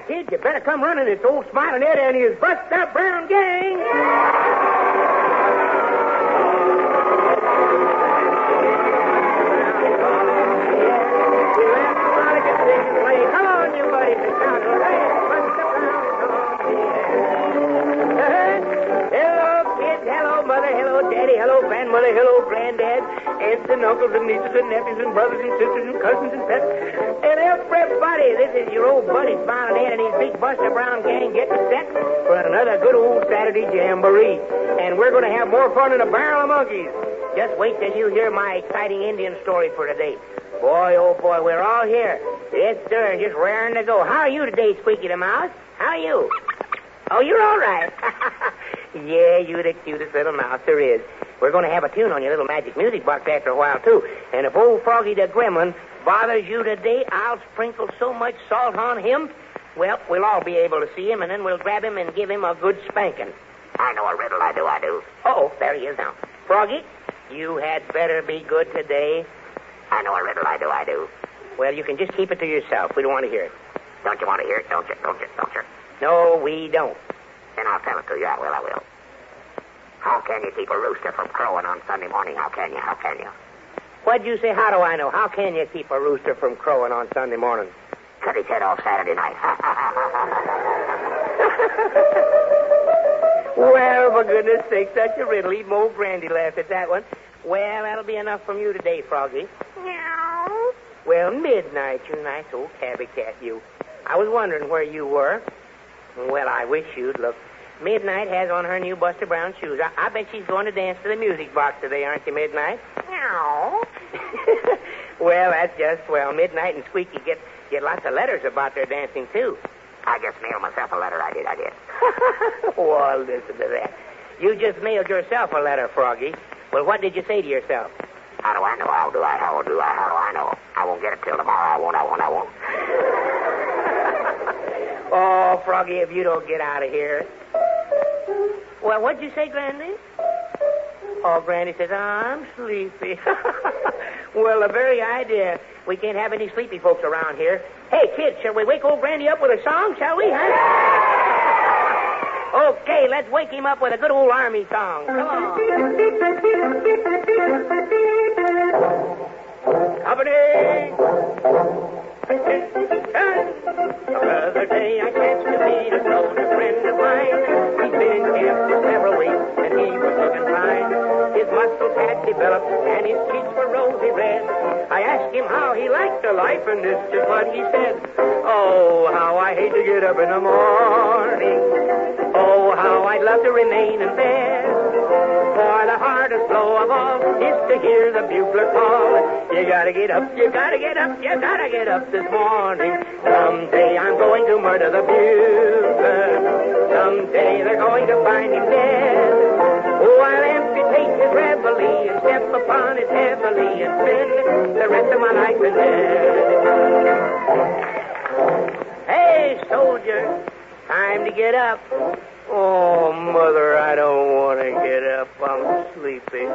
kids, you better come running. It's old Smiling Eddie and his Buster Brown gang. Come on, you buddies, and count it. Buster Brown, come on. Hello, kids. Hello, Mother. Hello, Daddy. Hello, Grandmother. Hello, Granddad. Aunts and uncles and nieces and nephews and brothers and sisters and cousins and pets. And everybody, this is your old buddy Smiling Ed and his big Buster Brown gang getting set for another good old Saturday jamboree. And we're going to have more fun than a barrel of monkeys. Just wait till you hear my exciting Indian story for today. Boy, oh boy, we're all here. Yes, sir, just raring to go. How are you today, Squeaky the Mouse? How are you? Oh, you're all right. Yeah, you're the cutest little mouse there is. We're going to have a tune on your little magic music box after a while, too. And if old Froggy the Gremlin bothers you today, I'll sprinkle so much salt on him, well, we'll all be able to see him, and then we'll grab him and give him a good spanking. I know a riddle, I do. Oh, there he is now. Froggy, you had better be good today. I know a riddle, I do. Well, you can just keep it to yourself. We don't want to hear it. Don't you want to hear it? Don't you? No, we don't. Then I'll tell it to you. I will. How can you keep a rooster from crowing on Sunday morning? How can you? What'd you say? How do I know? How can you keep a rooster from crowing on Sunday morning? Cut his head off Saturday night. Well, for goodness sake, such a riddle. Even old Grandy laughed at that one. Well, that'll be enough from you today, Froggy. Meow. Well, midnight, you nice old tabby cat, you. I was wondering where you were. Well, I wish you'd look. Midnight has on her new Buster Brown shoes. I bet she's going to dance to the music box today, aren't you, Midnight? Meow. Well, that's just swell. Midnight and Squeaky get lots of letters about their dancing, too. I just mailed myself a letter. I did. Well, listen to that. You just mailed yourself a letter, Froggy. Well, what did you say to yourself? How do I know? How do I know? I won't get it till tomorrow. I won't. Oh, Froggy, if you don't get out of here. Well, what'd you say, Grandy? Oh, Grandy says, I'm sleepy. Well, the very idea. We can't have any sleepy folks around here. Hey, kids, shall we wake old Grandy up with a song, shall we, huh? Okay, let's wake him up with a good old army song. Come on. Company! The other day I catched a beat of a friend of mine. He'd been in camp for several weeks, and he was looking fine. His muscles had developed, and his cheeks were rosy red. I asked him how he liked the life, and this is what he said. Oh, how I hate to get up in the morning. Oh, how I'd love to remain in bed. For the hardest blow of all is to hear the bugler call. You gotta get up, you gotta get up, you gotta get up this morning. Someday I'm going to murder the bugler. Someday they're going to find him dead. Oh, I'll amputate his reveille and step upon it heavily and spend the rest of my life in bed. Hey, soldier, time to get up. Oh, Mother, I don't want to get up. I'm sleepy.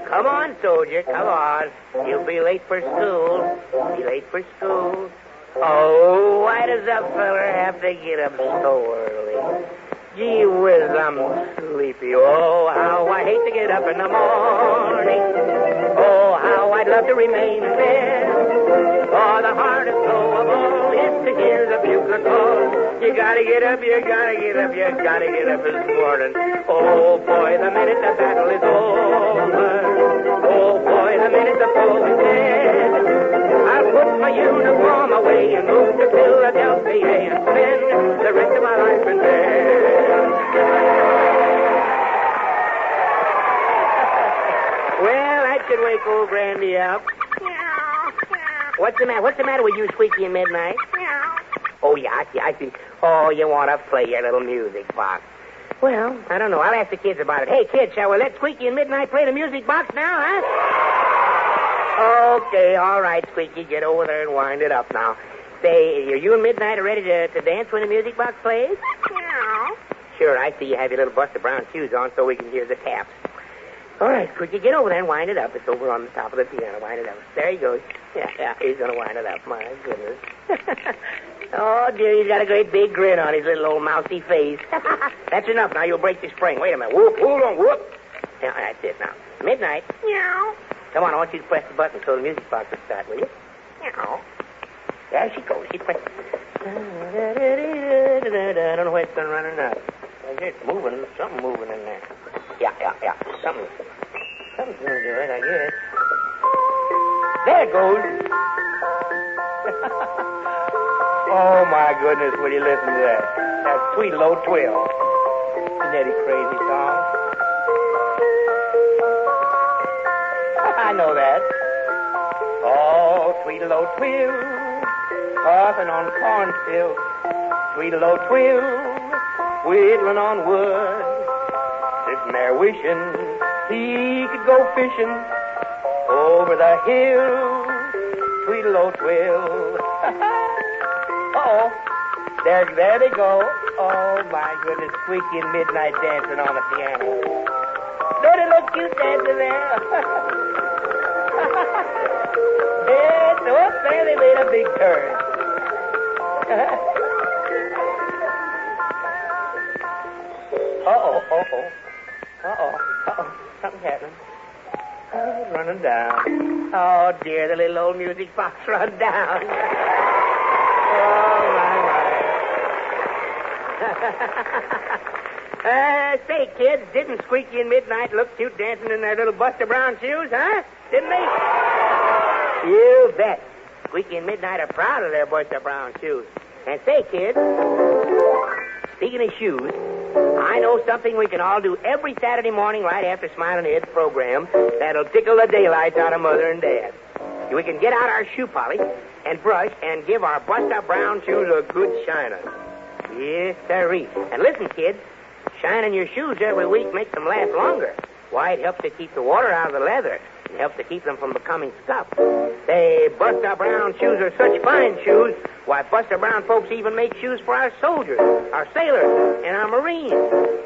Come on, soldier, come on. You'll be late for school. Oh, why does that feller have to get up so early? Gee whiz, I'm sleepy. Oh, how I hate to get up in the morning. Oh, how I'd love to remain in bed. Oh, the hardest blow of all is to hear the bugler call. You gotta get up, you gotta get up, you gotta get up this morning. Oh, boy, the minute the battle is over. Oh, boy, the minute the foe is dead. I'll put my uniform away and move to Philadelphia and spend the rest of my life in bed. Well, that should wake old Grandy up. What's the matter with you, Squeaky, in Midnight? Oh, yeah, I see. Oh, you want to play your little music box. Well, I don't know. I'll ask the kids about it. Hey, kids, shall we let Squeaky and Midnight play the music box now, huh? Okay, all right, Squeaky, get over there and wind it up now. Say, are you and Midnight ready to dance when the music box plays? Meow. Sure, I see you have your little Buster Brown shoes on so we can hear the taps. All right, Squeaky, get over there and wind it up. It's over on the top of the piano. Wind it up. There he goes. Yeah, he's going to wind it up. My goodness. Oh, dear, he's got a great big grin on his little old mousy face. That's enough. Now you'll break the spring. Wait a minute. Whoop, hold on, whoop. Yeah, that's it now. Midnight. Meow. Come on, I want you to press the button so the music box will start, will you? Meow. There she goes. She pressed. I don't know where it's going to run or not. It's moving. Something moving in there. Yeah. Something's going to do it, I guess. There it goes. Oh, my goodness, will you listen to that? That sweet low twill. Isn't that a crazy song? I know that. Oh, sweet low twill, puffing on cornfield. Sweet low twill, whittling on wood. Sitting there wishing he could go fishing over the hill. Sweet low twill. Uh-oh. There they go. Oh, my goodness. Squeaky and Midnight dancing on the piano. Don't it look cute dancing there? Yes, oh, there they made a big turn. Uh-oh. Something's happening. Oh, running down. Oh, dear, the little old music box run down. Oh, my. Say, kids, didn't Squeaky and Midnight look cute dancing in their little Buster Brown shoes, huh? Didn't they? You bet. Squeaky and Midnight are proud of their Buster Brown shoes. And say, kids, speaking of shoes, I know something we can all do every Saturday morning right after Smiling Ed's program that'll tickle the daylights out of Mother and Dad. We can get out our shoe polish and brush and give our Buster Brown shoes a good shiner. Yes, sirree. And listen, kids, shining your shoes every week makes them last longer. Why, it helps to keep the water out of the leather. It helps to keep them from becoming scuffed. Say, Buster Brown shoes are such fine shoes. Why, Buster Brown folks even make shoes for our soldiers, our sailors, and our Marines.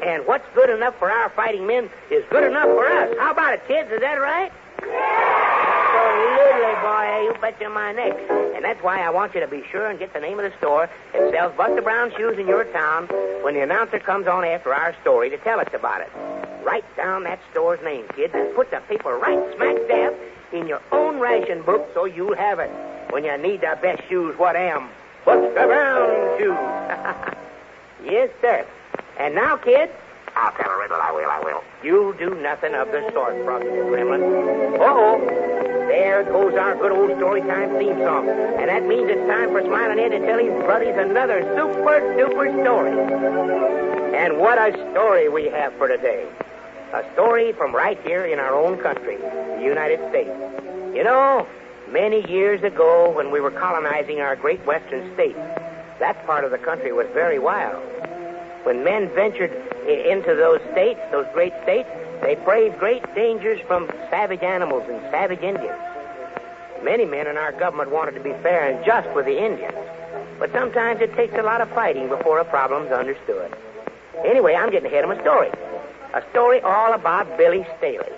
And what's good enough for our fighting men is good enough for us. How about it, kids? Is that right? Absolutely, boy. You betcha my neck. And that's why I want you to be sure and get the name of the store that sells Buster Brown shoes in your town when the announcer comes on after our story to tell us about it. Write down that store's name, kids, and put the paper right smack dab in your own ration book so you'll have it when you need the best shoes. What am? Buster Brown shoes. Yes, sir. And now, kids, I'll tell a riddle. I will. you'll do nothing of the sort, Frosty the Gremlin. Uh-oh. There goes our good old Storytime theme song. And that means it's time for Smiling Ed to tell his buddies another super-duper story. And what a story we have for today. A story from right here in our own country, the United States. You know, many years ago when we were colonizing our great western states, that part of the country was very wild. When men ventured into those states, those great states, they braved great dangers from savage animals and savage Indians. Many men in our government wanted to be fair and just with the Indians. But sometimes it takes a lot of fighting before a problem's understood. Anyway, I'm getting ahead of my story. A story all about Billy Staley.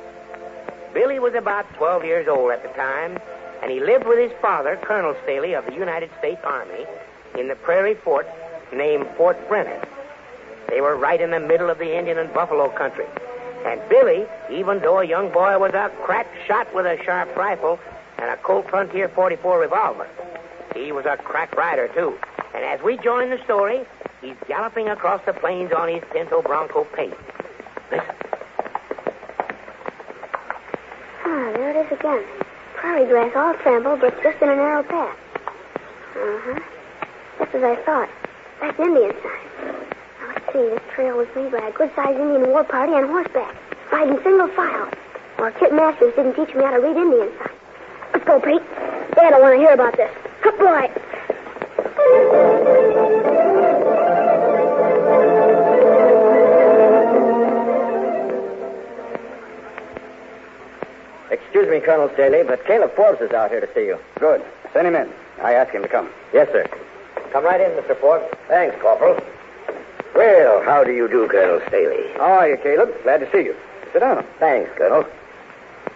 Billy was about 12 years old at the time, and he lived with his father, Colonel Staley of the United States Army, in the prairie fort named Fort Brennan. They were right in the middle of the Indian and buffalo country. And Billy, even though a young boy, was a crack shot with a sharp rifle and a Colt Frontier .44 revolver. He was a crack rider, too. And as we join the story, he's galloping across the plains on his Pinto Bronco pace. Listen. There it is again. Prairie grass all trampled, but just in a narrow path. Uh-huh. Just as I thought. That's Indian sign. Now, let's see. This trail was made by a good-sized Indian war party on horseback, riding single file. Or Kit Masters didn't teach me how to read Indian sign. Let's go, Pete. Dad don't want to hear about this. Good boy. Excuse me, Colonel Staley, but Caleb Forbes is out here to see you. Good. Send him in. I asked him to come. Yes, sir. Come right in, Mr. Forbes. Thanks, Corporal. Well, how do you do, Colonel Staley? How are you, Caleb? Glad to see you. Sit down. Thanks, Colonel.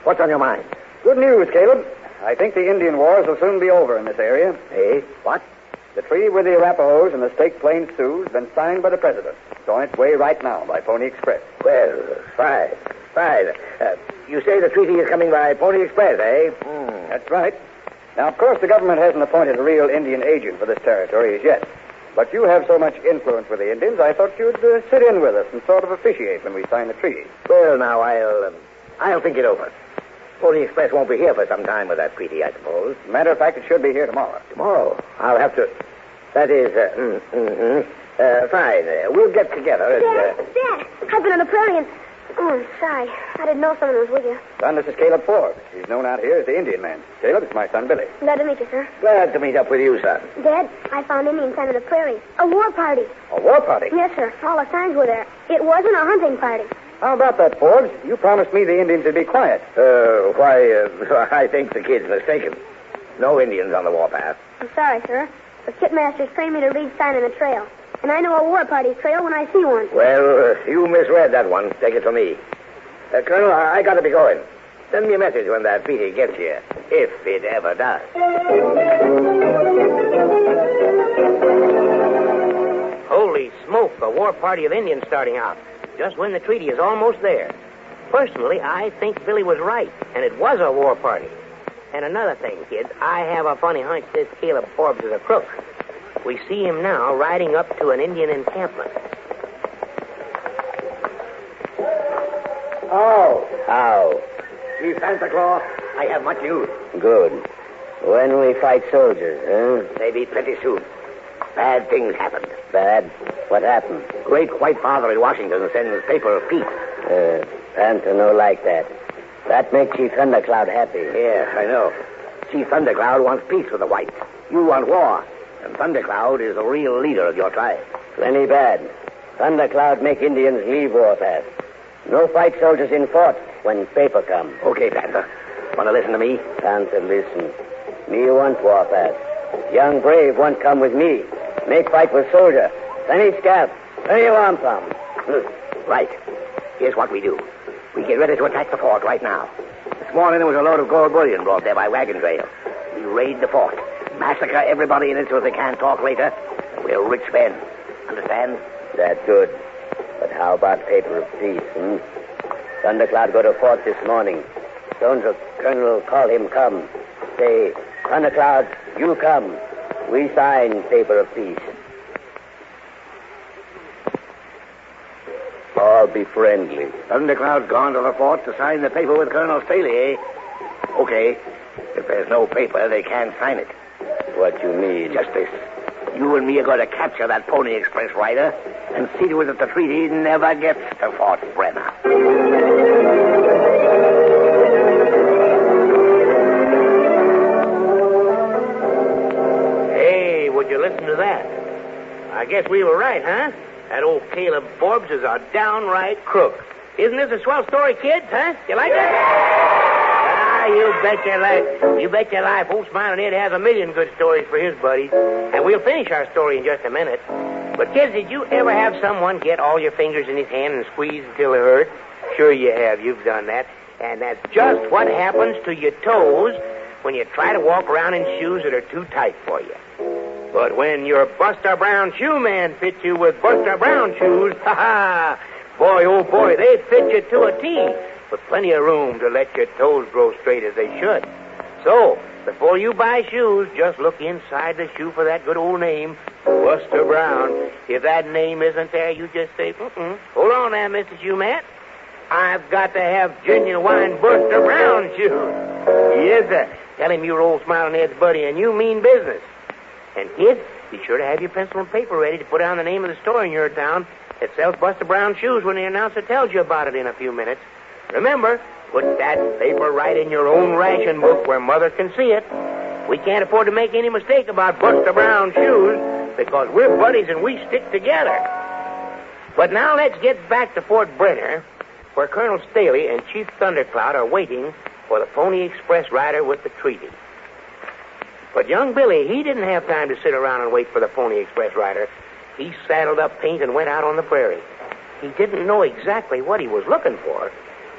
What's on your mind? Good news, Caleb. I think the Indian wars will soon be over in this area. Eh? What? The treaty with the Arapahoes and the Staked Plains Sioux has been signed by the president. It's on its way right now by Pony Express. Well, fine. You say the treaty is coming by Pony Express, eh? That's right. Now, of course, the government hasn't appointed a real Indian agent for this territory as yet. But you have so much influence with the Indians, I thought you'd sit in with us and sort of officiate when we sign the treaty. Well, now, I'll think it over. Pony Express won't be here for some time with that treaty, I suppose. Matter of fact, it should be here tomorrow. Tomorrow? I'll have to... That is, fine. We'll get together and... Dad, I've been on the prairie and... Oh, I'm sorry. I didn't know someone was with you. Son, this is Caleb Forbes. He's known out here as the Indian man. Caleb, it's my son, Billy. Glad to meet you, sir. Glad to meet up with you, son. Dad, I found Indians on the prairie. A war party. A war party? Yes, sir. All the signs were there. It wasn't a hunting party. How about that, Forbes? You promised me the Indians would be quiet. I think the kid's mistaken. No Indians on the warpath. I'm sorry, sir. The kitmasters trained me to read sign on the trail. And I know a war party's trail when I see one. Well, you misread that one. Take it from me. Colonel, I gotta be going. Send me a message when that treaty gets here, if it ever does. Holy smoke, a war party of Indians starting out, just when the treaty is almost there. Personally, I think Billy was right, and it was a war party. And another thing, kids, I have a funny hunch this Caleb Forbes is a crook. We see him now riding up to an Indian encampment. How? Chief Santa Claus, I have much news. Good. When we fight soldiers, huh? Maybe pretty soon. Bad things happened. Bad? What happened? Great White Father in Washington sends paper of peace. Panther no like that. That make Chief Thundercloud happy. Yeah, I know. Chief Thundercloud wants peace with the whites. You want war. And Thundercloud is the real leader of your tribe. Plenty bad. Thundercloud make Indians leave warpath. No fight soldiers in fort when paper come. Okay, Panther. Want to listen to me? Panther, listen. Me want warpath. Young brave want come with me. Make fight with soldier. Plenty scalp. Plenty wampum. Right. Here's what we do. We get ready to attack the fort right now. This morning there was a load of gold bullion brought there by wagon trail. We raid the fort. Massacre everybody in it so they can't talk later. And we're rich men. Understand? That's good. But how about paper of peace, Thundercloud go to fort this morning. Soon's a colonel call him come. Say, Thundercloud, you come. We sign paper of peace. All be friendly. Thundercloud's gone to the fort to sign the paper with Colonel Stanley, eh? Okay. If there's no paper, they can't sign it. What you mean? Just this. You and me are going to capture that Pony Express rider and see to it that the treaty never gets to Fort Brenner. Hey, would you listen to that? I guess we were right, huh? That old Caleb Forbes is a downright crook. Isn't this a swell story, kids, huh? You like that? You bet your life. You bet your life. Old Smiling Ed has a million good stories for his buddies. And we'll finish our story in just a minute. But, kids, did you ever have someone get all your fingers in his hand and squeeze until they hurt? Sure you have. You've done that. And that's just what happens to your toes when you try to walk around in shoes that are too tight for you. But when your Buster Brown shoe man fits you with Buster Brown shoes, ha-ha, boy, oh boy, they fit you to a T, with plenty of room to let your toes grow straight as they should. So, before you buy shoes, just look inside the shoe for that good old name, Buster Brown. If that name isn't there, you just say, hold on there, Mr. Shoeman. I've got to have genuine Buster Brown shoes. Yes, sir. Tell him you're old Smiling Ed's buddy and you mean business. And, kids, be sure to have your pencil and paper ready to put down the name of the store in your town that sells Buster Brown shoes when the announcer tells you about it in a few minutes. Remember, put that paper right in your own ration book where Mother can see it. We can't afford to make any mistake about Buster Brown shoes because we're buddies and we stick together. But now let's get back to Fort Brenner, where Colonel Staley and Chief Thundercloud are waiting for the Pony Express rider with the treaty. But young Billy, he didn't have time to sit around and wait for the Pony Express rider. He saddled up Paint and went out on the prairie. He didn't know exactly what he was looking for,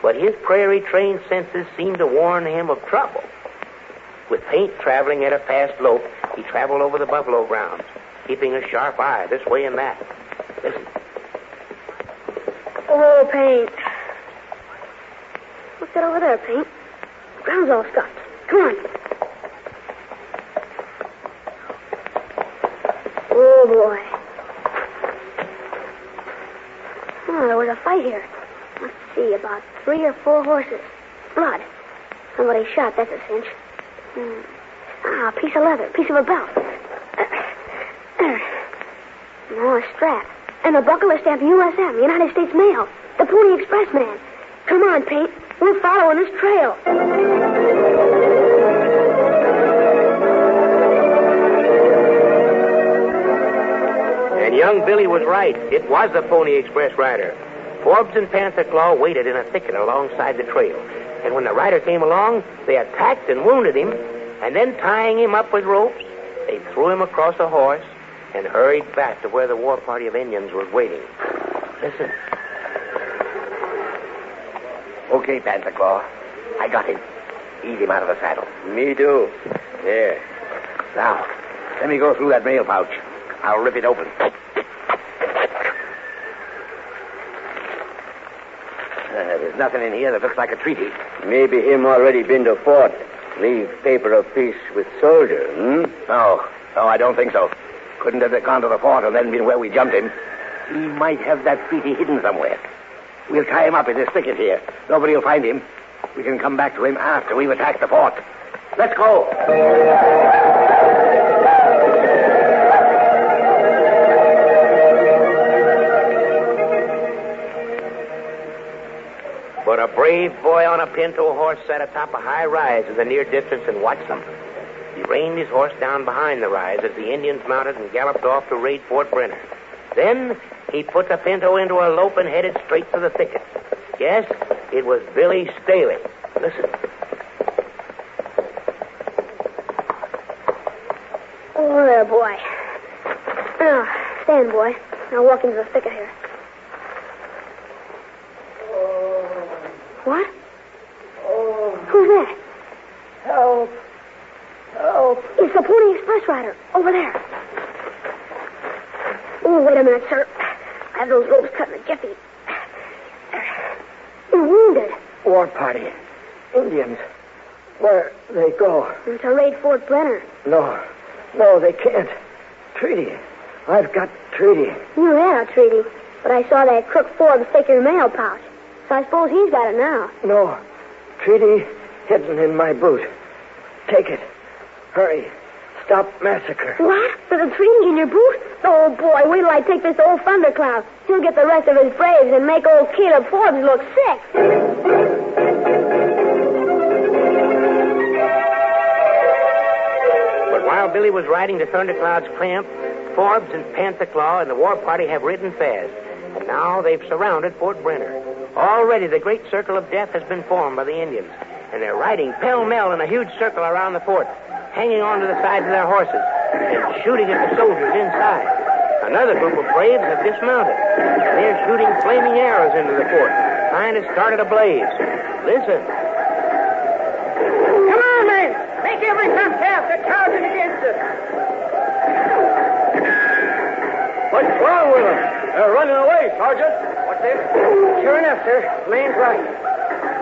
but his prairie-trained senses seemed to warn him of trouble. With Paint traveling at a fast lope, He traveled over the buffalo grounds, keeping a sharp eye this way and that. Listen. Oh, Paint. What's that over there, Paint? The ground's all stopped. Come on. Oh, boy. Oh, there was a fight here. Let's see, about 3 or 4 horses. Blood. Somebody shot, that's a cinch. A piece of leather, piece of a belt. No, a strap. And a buckle of stamp USM, United States Mail. The Pony Express man. Come on, Paint. We're following this trail. And young Billy was right. It was the Pony Express rider. Forbes and Panther Claw waited in a thicket alongside the trail. And when the rider came along, they attacked and wounded him. And then, tying him up with ropes, they threw him across a horse and hurried back to where the war party of Indians was waiting. Listen. Okay, Panther Claw. I got him. Ease him out of the saddle. Me too. There. Now, let me go through that mail pouch. I'll rip it open. There's nothing in here that looks like a treaty. Maybe him already been to fort. Leave paper of peace with soldier, No, I don't think so. Couldn't have gone to the fort and then been where we jumped him. He might have that treaty hidden somewhere. We'll tie him up in this thicket here. Nobody will find him. We can come back to him after we've attacked the fort. Let's go. But a brave boy on a pinto horse sat atop a high rise in the near distance and watched them. He reined his horse down behind the rise as the Indians mounted and galloped off to raid Fort Brenner. Then he put the pinto into a lope and headed straight for the thicket. Yes, it was Billy Staley. Listen. Oh, there, boy. Now, stand, boy. I'll walk into the thicket here. What? Who's that? Help. Help. It's the Pony Express rider. Over there. Oh, wait a minute, sir. I have those ropes cut in the jiffy. You're wounded. War party. Indians. Where they go? To raid Fort Brenner. No, they can't. Treaty. I've got treaty. You had a treaty, but I saw that crook Forbes take your mail pouch. So I suppose he's got it now. No. Treaty hidden in my boot. Take it. Hurry. Stop massacre. What? There's a treaty in your boot? Oh, boy, wait till I take this to old Thundercloud. He'll get the rest of his braves and make old Caleb Forbes look sick. But while Billy was riding to Thundercloud's camp, Forbes and Panther Claw and the war party have ridden fast. And now they've surrounded Fort Brenner. Already the great circle of death has been formed by the Indians. And they're riding pell-mell in a huge circle around the fort, hanging onto the sides of their horses and shooting at the soldiers inside. Another group of braves have dismounted. They're shooting flaming arrows into the fort, trying to start it ablaze. Listen. Come on, men. Make every front half. They're charging against us. What's wrong with them? They're running away, Sergeant. What's this? Sure enough, sir. The man's right.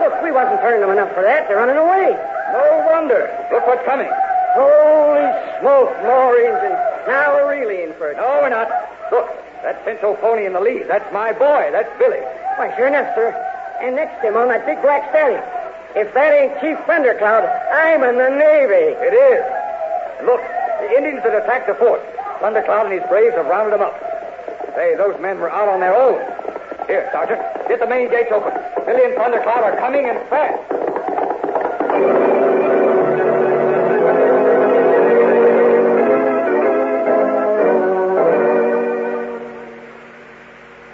Look, we wasn't turning them enough for that. They're running away. No wonder. Look what's coming. Holy smoke, more Indians. Now we're really in for it. No, we're not. Look, that pinto pony in the lead. That's my boy. That's Billy. Why, sure enough, sir. And next to him on that big black stallion. If that ain't Chief Thundercloud, I'm in the Navy. It is. And look, the Indians that attacked the fort. Thundercloud and his braves have rounded them up. Say, those men were out on their own. Here, Sergeant, get the main gates open. Billy and Thundercloud are coming and fast.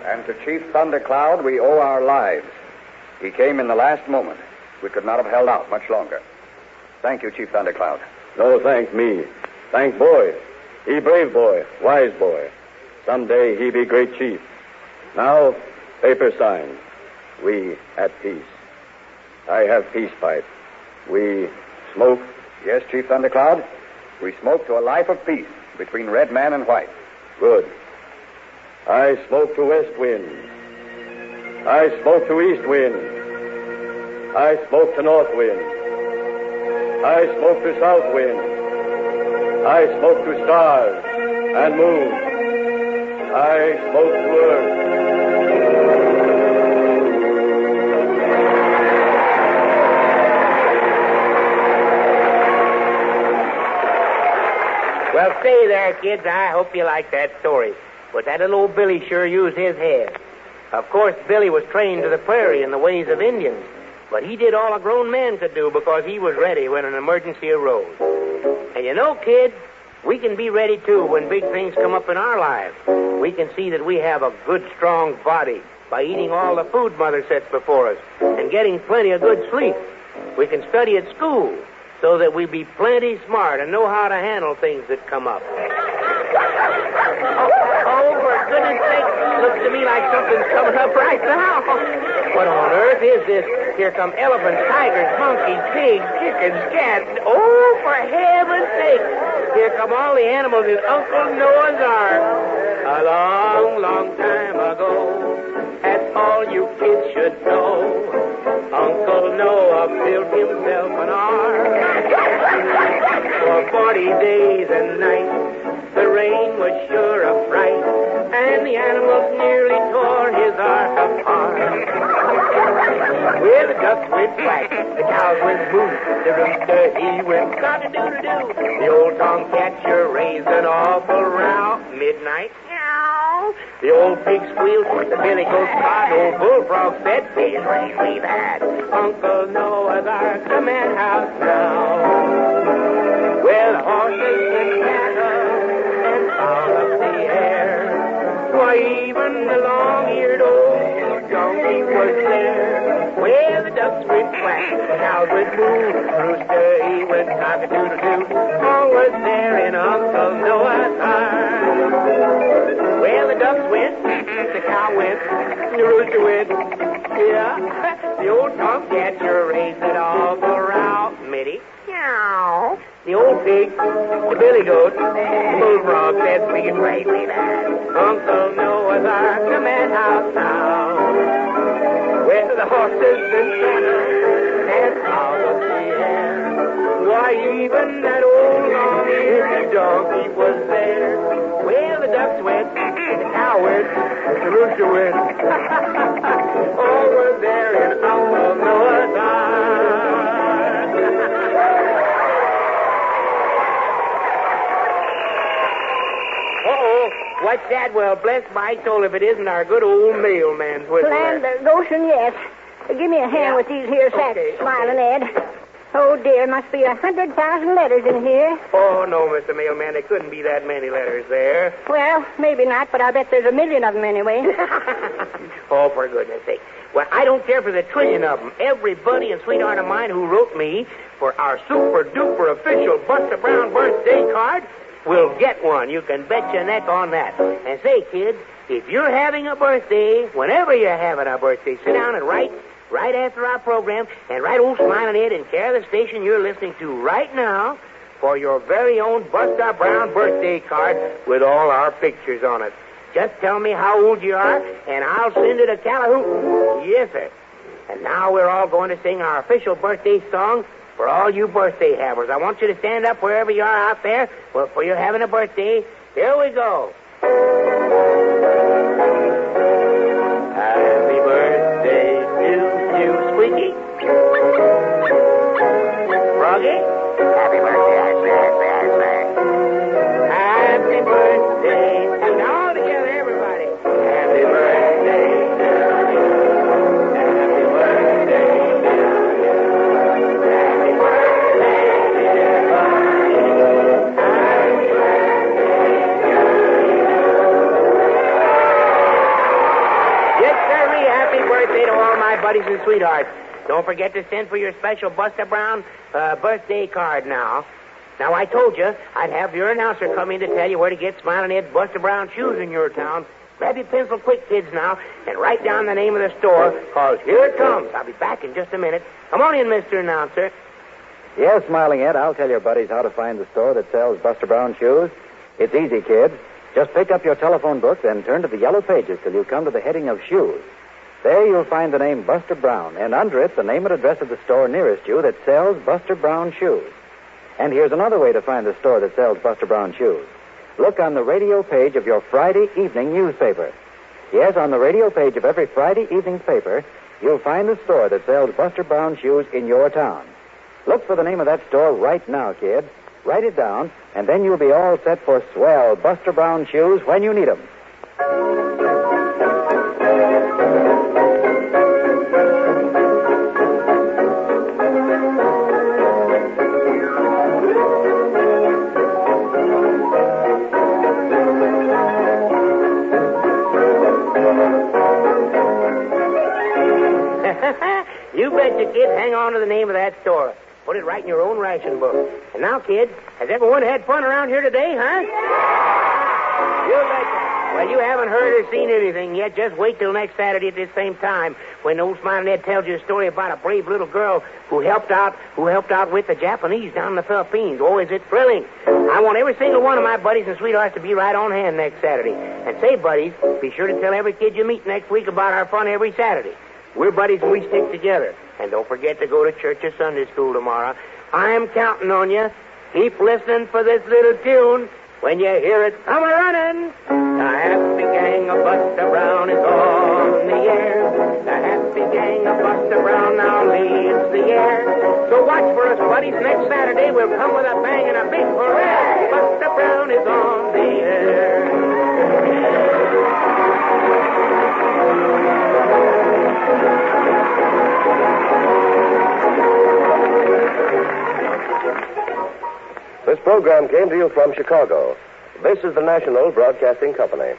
And to Chief Thundercloud, we owe our lives. He came in the last moment. We could not have held out much longer. Thank you, Chief Thundercloud. No, thank me. Thank boy. He brave boy, wise boy. Someday he be great chief. Now, paper signed. We at peace. I have peace pipe. We smoke. Yes, Chief Thundercloud? We smoke to a life of peace between red man and white. Good. I smoke to west wind. I smoke to east wind. I smoke to north wind. I smoke to south wind. I smoke to stars and moon. I smoke to earth. Well, stay there, kids. I hope you like that story. But that little old Billy sure used his head. Of course, Billy was trained to the prairie in the ways of Indians. But he did all a grown man could do because he was ready when an emergency arose. And you know, kids, we can be ready, too, when big things come up in our lives. We can see that we have a good, strong body by eating all the food Mother sets before us and getting plenty of good sleep. We can study at school so that we be plenty smart and know how to handle things that come up. Oh, for goodness sake, looks to me like something's coming up right now. What on earth is this? Here come elephants, tigers, monkeys, pigs, chickens, cats. Oh, for heaven's sake. Here come all the animals in Uncle Noah's Ark. A long, long time ago, that's all you kids should know. Uncle Noah built himself an ark. For 40 days and nights, the rain was sure a fright, and the animals nearly tore his ark apart. Well, the ducks went quack, the cows went moo, the rooster, he went cock-a-doodle-doo. The old tomcat sure raised an awful row. Midnight, meow. The old pig squealed, the billy goat cried, old bullfrog said, "Please rain we've had. Uncle Noah's Ark, the madhouse now." Well, the horses and cattle and fowl up the air. Why, even the long-eared old donkey was there. Well, the ducks went quack, the cows went moo, the rooster, he went cock-a-doodle-doo. All was there in Uncle Noah's Ark. Well, the ducks went, the cow went, the rooster went. Yeah, the old tomcat sure raised it all around. Mitty, meow. The old pig, the billy goat, the bullfrog said, "We can raise we've had. Uncle Noah's Ark, the madhouse now." Well, the horses and cattle and all of the air. Why, even that old long-eared donkey was there. Well, the ducks went, the cow went, the rooster went. All was there in Uncle Noah's Ark. Uh-oh, what's that? Well, bless my soul if it isn't our good old mailman's whistle. Land ocean, yes. Give me a hand with these here sacks, Okay. Smiling Ed. Oh, dear, must be 100,000 letters in here. Oh, no, Mr. Mailman, there couldn't be that many letters there. Well, maybe not, but I bet there's 1,000,000 of them anyway. Oh, for goodness sake. Well, I don't care for the trillion of them. Everybody and sweetheart of mine who wrote me for our super-duper official Buster Brown birthday card will get one. You can bet your neck on that. And say, kids, if you're having a birthday, whenever you're having a birthday, sit down and write right after our program and write old Smiling Ed in care of the station you're listening to right now for your very own Buster Brown birthday card with all our pictures on it. Just tell me how old you are, and I'll send it to Calhoun. Yes, sir. And now we're all going to sing our official birthday song for all you birthday havers. I want you to stand up wherever you are out there for you're having a birthday. Here we go. Happy birthday to you, Squeaky. Froggy. Happy birthday, I say. Happy birthday to... Now all together, everybody. Happy birthday to you. Happy birthday to you. Happy birthday, dear buddy. Happy birthday to you. Yes, sirree. Happy birthday to all my buddies and sweethearts. Don't forget to send for your special Buster Brown birthday card now. Now, I told you I'd have your announcer come in to tell you where to get Smiling Ed's Buster Brown shoes in your town. Grab your pencil quick, kids, now, and write down the name of the store, because here it comes. I'll be back in just a minute. Come on in, Mr. Announcer. Yes, Smiling Ed, I'll tell your buddies how to find the store that sells Buster Brown shoes. It's easy, kids. Just pick up your telephone book, then turn to the yellow pages till you come to the heading of shoes. There you'll find the name Buster Brown, and under it, the name and address of the store nearest you that sells Buster Brown shoes. And here's another way to find the store that sells Buster Brown shoes. Look on the radio page of your Friday evening newspaper. Yes, on the radio page of every Friday evening's paper, you'll find the store that sells Buster Brown shoes in your town. Look for the name of that store right now, kid. Write it down, and then you'll be all set for swell Buster Brown shoes when you need 'em. You betcha, kid. Hang on to the name of that store. Put it right in your own ration book. And now, kid, has everyone had fun around here today, huh? You betcha. Well, you haven't heard or seen anything yet. Just wait till next Saturday at this same time when old Smiling Ed tells you a story about a brave little girl who helped out with the Japanese down in the Philippines. Oh, is it thrilling? I want every single one of my buddies and sweethearts to be right on hand next Saturday. And say, buddies, be sure to tell every kid you meet next week about our fun every Saturday. We're buddies and we stick together. And don't forget to go to church or Sunday school tomorrow. I'm counting on you. Keep listening for this little tune. When you hear it come a-running, the happy gang of Buster Brown is on the air. The happy gang of Buster Brown now leads the air. So watch for us, buddies. Next Saturday we'll come with a bang and a big parade. Buster Brown is on the air. This program came to you from Chicago. This is the National Broadcasting Company.